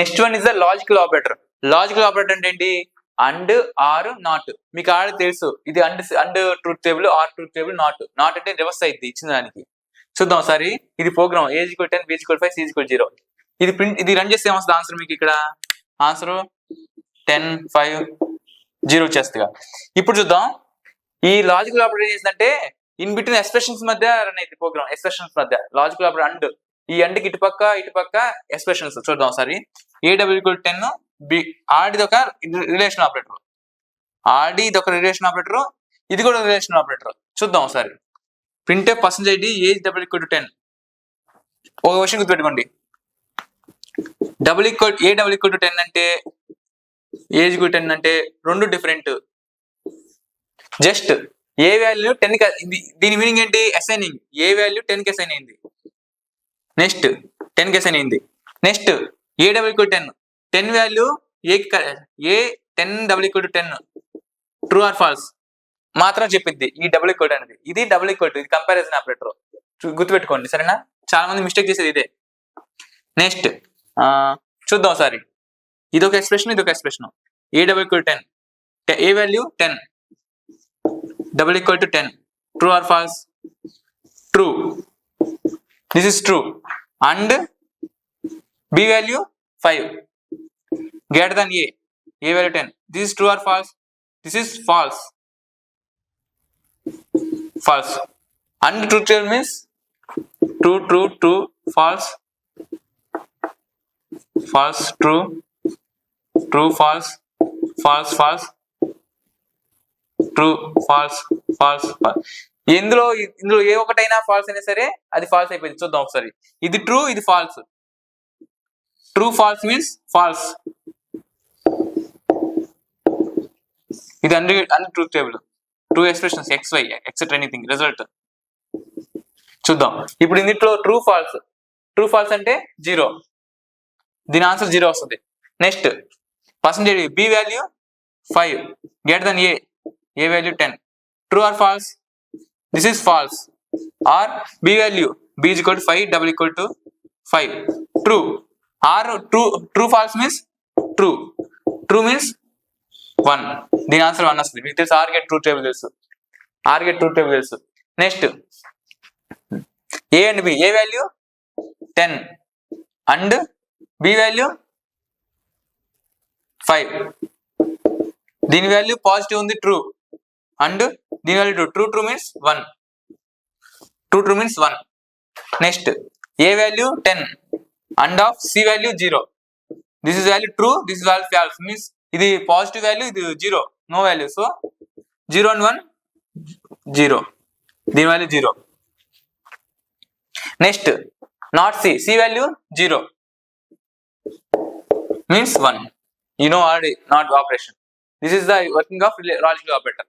Next one is the logical operator. Logical operator అంటే ఏంటి? And, or, not. మీకు ఆడ తెలుసు ఇది and truth table, or truth table, not అంటే రివర్స్ అయింది ఇచ్చిన దానికి. చూద్దాం ఒకసారి. ఇది ప్రోగ్రామ్ A = 10, B = 5, C = 0. ఇది రన్ చేస్తే ఏమొస్తుంది ఆన్సర్? మీకు ఇక్కడ ఆన్సర్ 10, 5, 0 వచ్చేస్తుంది. ఇప్పుడు చూద్దాం ఈ లాజికల్ ఆపరేటర్ చేసిందంటే ఇన్ బిట్వీన్ ఎక్స్ప్రెషన్స్ మధ్య రన్ అయింది ప్రోగ్రామ్. ఎక్స్ప్రెషన్స్ మధ్య లాజికల్ ఆపరేటర్ అండ్, ఈ అండ్కి ఇటుపక్క ఎక్స్ప్రెషన్స్. చూద్దాం ఒకసారి. A = 10, B ఆర్డీ ఒక రిలేషన్ ఆపరేటర్, ఇది ఒక రిలేషన్ ఆపరేటర్, ఇది కూడా రిలేషన్ ఆపరేటర్. చూద్దాం ఒకసారి. printf %id age = 10. ఒక విషయం గుర్తుపెట్టుకోండి, A = 10 అంటే ఏజ్ కు 10 అంటే రెండు డిఫరెంట్. జస్ట్ ఏ వాల్యూ 10 కి, దీని మీనింగ్ ఏంటి? అసైనింగ్. ఏ వాల్యూ 10 కి అసైన్ అయింది, నెక్స్ట్ 10 కి అసైన్ అయింది. Next A = 10, 10 value A 10 10 true or false మాత్రం చెప్పిద్ది ఈ = అనేది. ఇది =, ఇది కంపారిజన్ ఆపరేటర్. గుర్తుపెట్టుకోండి సరేనా? చాలా మంది మిస్టేక్ చేసేది ఇదే. నెక్స్ట్ చూద్దాం ఒకసారి. ఇదొక ఎక్స్ప్రెషన్, ఇదొక expression. A = 10, A value 10, = 10 true or false? True. This is true. And B value 5 greater than A value 10. This is true or false? This is false. False. And truth table means true, false, true, false, true, false. ఇందులో ఏ ఒకటైనా falls అయినా సరే అది falls అయిపోయింది. చూద్దాం ఒకసారి. ఇది true, ఇది false. True false means false. ఇది and truth table. Two expressions XY etcetera anything result. చూద్దాం ఇప్పుడు ఇందులో ట్రూ ఫాల్స్ అంటే 0, దీని ఆన్సర్ 0 వస్తుంది. Next % B value 5 greater than A value 10 true or false? This is false. Or B value B = 5 = 5 true. Or true false means true means 1, దీని answer 1 వస్తుంది. మీకు తెలుసు ఆర్ గెట్ ట్రూత్ టేబుల్ తెలుసు. Next A and B. A value 10 and B value 5. దీని వాల్యూ positive ఉంది, true. And దీని value true means 1. True means 1. Next A value 10 and of C value 0. This is value true, this is value false means ఇది positive value, ఇది 0, no value. So 0 and 1 0, దీని value 0. Next not C value 0 means 1. You know already not operation. This is the working of logical operator.